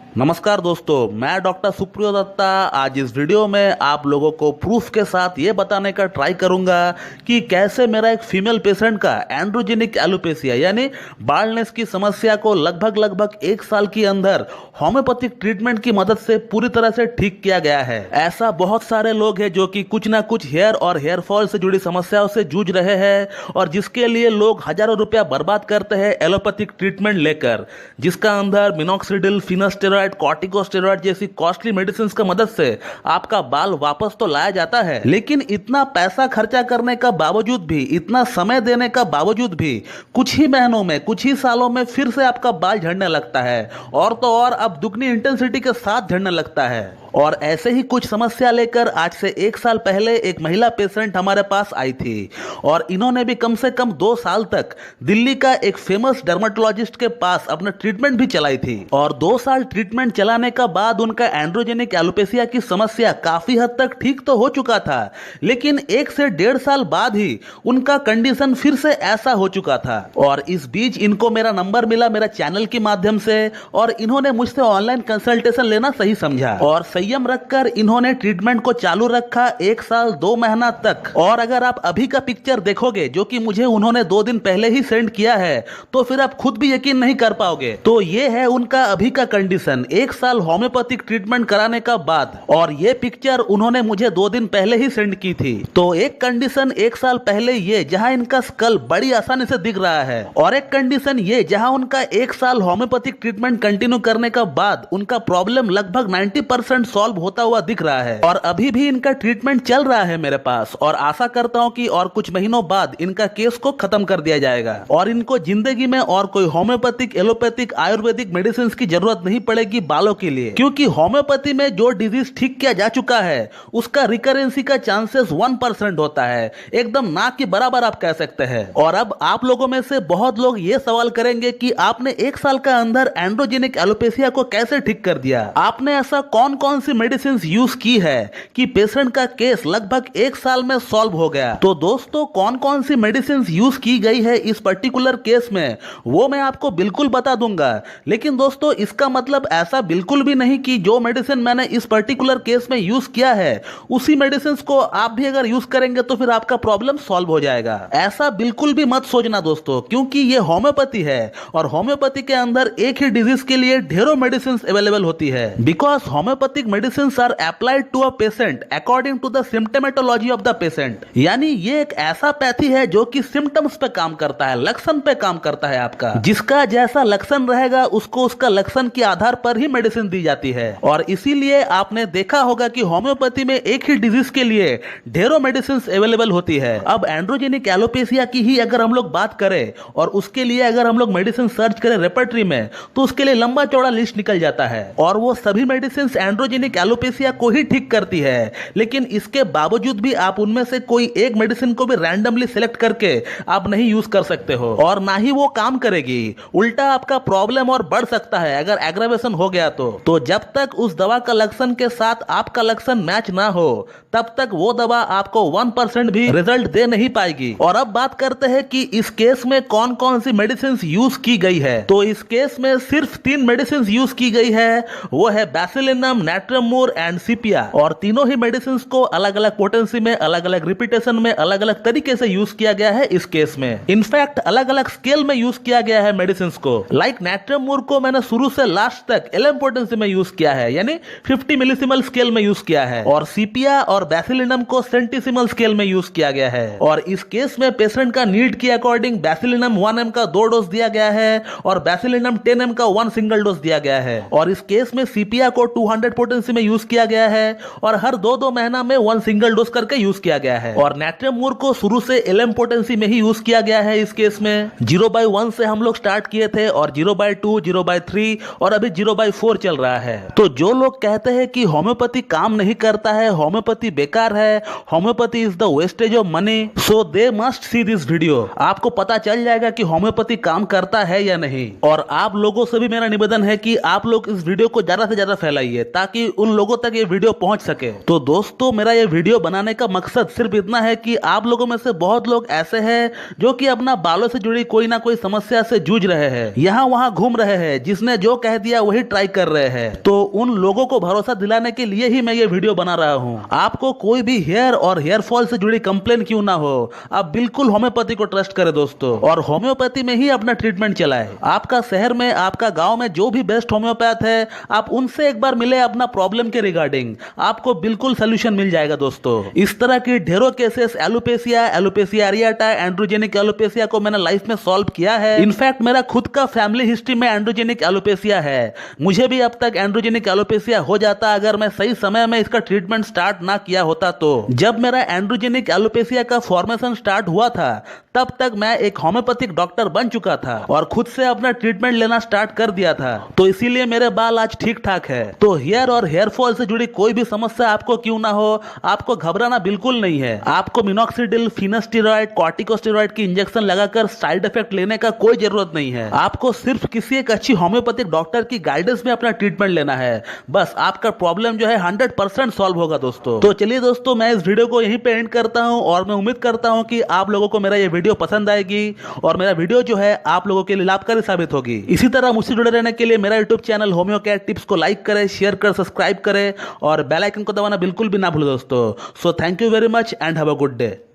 नमस्कार दोस्तों, मैं डॉक्टर सुप्रियो दत्ता आज इस वीडियो में आप लोगों को प्रूफ के साथ ये बताने का ट्राई करूंगा कि कैसे मेरा एक फीमेल पेशेंट का एंड्रोजेनिक एलोपेशिया यानी बाल्डनेस की समस्या को लगभग 1 साल के अंदर होम्योपैथिक ट्रीटमेंट की मदद से पूरी तरह से ठीक किया गया है। ऐसा बहुत सारे लोग हैं जो कि कुछ ना कुछ हेयर और हेयर फॉल से जुड़ी समस्याओं से जूझ रहे हैं और जिसके लिए लोग हजारों रुपया बर्बाद करते हैं एलोपैथिक ट्रीटमेंट लेकर, जिसका अंदर मिनॉक्सिडिल, फिनास्टेरॉइड, कॉर्टिकोस्टेरॉइड जैसी कॉस्टली मेडिसिन की मदद से आपका बाल वापस तो लाया जाता है, लेकिन इतना पैसा खर्चा करने का बावजूद भी, इतना समय देने का बावजूद भी कुछ ही महीनों में, कुछ ही सालों में फिर से आपका बाल झड़ने लगता है और तो और अब दुगनी इंटेंसिटी के साथ झड़ने लगता है। और ऐसे ही कुछ समस्या लेकर आज से 1 साल पहले एक महिला पेशेंट हमारे पास आई थी और इन्होंने भी कम से कम 2 साल तक दिल्ली का एक फेमस डर्मेटोलॉजिस्ट के पास अपना ट्रीटमेंट भी चलाई थी और 2 साल ट्रीटमेंट चलाने का बाद उनका एंड्रोजेनिक एलोपेशिया की समस्या काफी हद तक ठीक तो हो चुका था, लेकिन 1 से 1.5 साल बाद ही उनका कंडीशन फिर से ऐसा हो चुका था। और इस बीच इनको मेरा नंबर मिला मेरा चैनल के माध्यम से और इन्होंने मुझसे ऑनलाइन कंसल्टेशन लेना सही समझा और संयम रखकर इन्होंने ट्रीटमेंट को चालू रखा 1 साल 2 महीना तक। और अगर आप अभी का पिक्चर देखोगे जो कि मुझे उन्होंने 2 दिन पहले ही सेंड किया है तो फिर आप खुद भी यकीन नहीं कर पाओगे। तो ये है उनका अभी का कंडीशन 1 साल होम्योपैथिक ट्रीटमेंट कराने का बाद, और ये पिक्चर उन्होंने मुझे 2 दिन पहले ही सेंड की थी। तो एक कंडीशन 1 साल पहले ये जहां इनका स्कल बड़ी आसानी से दिख रहा है और एक कंडीशन ये जहां उनका 1 साल होम्योपैथिक ट्रीटमेंट कंटिन्यू करने का बाद उनका प्रॉब्लम लगभग 90% सॉल्व होता हुआ दिख रहा है और अभी भी इनका ट्रीटमेंट चल रहा है मेरे पास। और आशा करता हूं कि और कुछ महीनों बाद इनका केस को खत्म कर दिया जाएगा और इनको जिंदगी में और कोई होम्योपैथिक, एलोपैथिक, आयुर्वेदिक मेडिसिन की जरूरत नहीं पड़ेगी बालों के लिए, क्योंकि होम्योपैथी में जो डिजीज ठीक किया जा चुका है उसका रिकरेंसी का चांसेस 1% होता है, एकदम ना के बराबर आप कह सकते हैं। और अब आप लोगों में से बहुत लोग ये सवाल करेंगे कि आपने 1 साल का अंदर एंड्रोजेनिक एलोपेशिया को कैसे ठीक कर दिया, आपने ऐसा कौन कौन सी मेडिसिन यूज की है कि पेशेंट का केस लगभग 1 साल में सॉल्व हो गया। तो दोस्तों कौन कौन सी मेडिसिन यूज की गई है इस पर्टिकुलर केस में वो मैं आपको बिल्कुल बता दूंगा, लेकिन दोस्तों इसका मतलब ऐसा बिल्कुल भी नहीं कि जो मेडिसिन मैंने इस पर्टिकुलर केस में यूज किया है उसी मेडिसिन को आप भी अगर यूज करेंगे तो फिर आपका प्रॉब्लम सॉल्व हो जाएगा। ऐसा बिल्कुल भी मत सोचना दोस्तों, क्योंकि ये होम्योपैथी है और होम्योपैथी के अंदर एक ही डिजीज के लिए ढेरों मेडिसिन अवेलेबल होती है। Because homeopathic medicine are applied to a patient according to the symptomatology of the patient, यानी ये एक ऐसा पैथी है जो कि सिम्टम्स पे काम करता है, लक्षण पे काम करता है आपका। जिसका जैसा लक्षण रहेगा उसको उसका लक्षण के आधार पर ही मेडिसिन दी जाती है। और इसीलिए आपने देखा होगा कि होम्योपैथी में एक ही डिजीज के लिए ढेरों मेडिसिन अवेलेबल होती है। अब एंड्रोजेनिक एलोपेशिया की ही अगर हम लोग बात करें और उसके लिए अगर हम लोग मेडिसिन सर्च करें रेपर्टरी में तो उसके लिए लंबा चौड़ा लिस्ट निकल जाता है और वो सभी मेडिसिन एंड्रोजेनिक एलोपेशिया को ही ठीक करती है, लेकिन इसके बावजूद भी आप उनमें से कोई एक मेडिसिन को भी रैंडमली सिलेक्ट करके आप नहीं यूज कर सकते हो और ना ही वो काम करेगी, उल्टा आपका प्रॉब्लम और बढ़ सकता है अगर एग्रावेशन हो गया तो जब तक उस दवा का लक्षण के साथ आपका लक्षण मैच ना हो तब तक वो दवा आपको 1% भी रिजल्ट दे नहीं पाएगी। और अब बात करते हैं कि इस केस में कौन कौन सी मेडिसिन यूज की गई है। तो इस केस में सिर्फ 3 मेडिसिन यूज की गई है, वो है बैसिलिनम, नाट्रियमूर एंड सीपिया, और तीनों ही मेडिसिन को अलग अलग पोटेंसी में, अलग अलग रिपीटेशन में, अलग अलग तरीके से यूज किया गया है इस केस में। इनफैक्ट अलग अलग स्केल में यूज किया गया है मेडिसिन को। लाइक नाट्रियमूर को मैंने शुरू से लास्ट तक 11 पोटेंसी में यूज किया है, यानी 50 मिलीसिमल स्केल में यूज किया है, और सीपिया और बैसिलिनम को सेंटीसिमल स्केल में यूज किया गया है। और इस केस में पेशेंट का नीड के अकॉर्डिंग बैसिलिनम 1 mg का 2 डोज दिया गया है और बैसिलिनम 10 mg का 1 सिंगल डोज दिया गया है। और इस केस में सीपिया को 200 पोटेंसी में यूज किया गया है और हर 2-2 महीना में 1 सिंगल डोज करके यूज किया गया है। और नाट्रियमूर को शुरू से 11 पोटेंसी में ही यूज किया गया है। इस केस में 0/1 से हम लोग स्टार्ट किए थे और 0/2, 0/3 और अभी 0/4 चल रहा है। तो जो लोग कहते हैं कि होम्योपैथी काम नहीं करता है, होम्योपैथी बेकार है, homeopathy is the wastage of money, so they must see this video. आपको पता चल जाएगा कि होम्योपैथी काम करता है या नहीं। और आप लोगों से भी मेरा निवेदन है कि आप लोग इस वीडियो को ज्यादा से ज्यादा फैलाइए ताकि उन लोगों तक ये वीडियो पहुंच सके। तो दोस्तों मेरा ये वीडियो बनाने का मकसद सिर्फ इतना है कि आप लोगों में से बहुत लोग ऐसे हैं जो कि अपना बालों से जुड़ी कोई ना कोई समस्या से जूझ रहे हैं, यहाँ वहाँ घूम रहे हैं, जिसने जो कह दिया वही ही ट्राई कर रहे हैं। तो उन लोगों को भरोसा दिलाने के लिए ही मैं ये वीडियो बना रहा हूँ। आपको कोई भी हेयर और हेयर फॉल से जुड़ी कंप्लेन क्यों ना हो, आप बिल्कुल होम्योपैथी को ट्रस्ट करें दोस्तों, और होम्योपैथी में ही अपना ट्रीटमेंट चलाएं। आपका शहर में, आपका गांव में जो भी बेस्ट होम्योपैथ है, आप उनसे एक बार मिले अपना प्रॉब्लम के रिगार्डिंग, आपको बिल्कुल सोल्यूशन मिल जाएगा दोस्तों। इस तरह की ढेरों cases alopecia, alopecia areata, androgenic alopecia को मैंने लाइफ में सॉल्व किया है। इनफैक्ट मेरा खुद का फैमिली हिस्ट्री में एंड्रोजेनिक एलोपेशिया है। मुझे भी अब तक एंड्रोजेनिक एलोपेशिया हो जाता अगर मैं सही समय में इसका ट्रीटमेंट स्टार्ट ना किया होता तो। जब मेरा एंड्रोजेनिक एलोपेशिया का फॉर्मेशन स्टार्ट हुआ था तब तक मैं एक होम्योपैथिक डॉक्टर बन चुका था और खुद से अपना ट्रीटमेंट लेना स्टार्ट कर दिया था, तो इसीलिए मेरे बाल आज ठीक ठाक है। तो हेयर और हेयर फॉल से जुड़ी कोई भी समस्या आपको क्यों ना हो, आपको घबराना बिल्कुल नहीं है। आपको मिनॉक्सिडिल, फिनास्टेरॉइड, कॉर्टिकोस्टेरॉइड की इंजेक्शन लगाकर साइड इफेक्ट लेने का कोई जरूरत नहीं है। आपको सिर्फ किसी एक अच्छी होम्योपैथिक डॉक्टर की गाइडेंस में अपना ट्रीटमेंट लेना है, बस आपका प्रॉब्लम जो है 100% सॉल्व होगा दोस्तों। तो चलिए दोस्तों, मैं इस वीडियो को यहीं पे एंड करता हूं और मैं उम्मीद करता हूं कि आप लोगों को मेरा ये वीडियो पसंद आएगी और मेरा वीडियो जो है आप लोगों के लिए लाभकारी साबित होगी। इसी तरह मुझसे जुड़े रहने के लिए मेरा YouTube channel homeo care tips को लाइक करें, शेयर कर, सब्सक्राइब करें और बेल आइकन को दबाना बिल्कुल भी ना भूलें दोस्तों। So thank you very much and have a good day.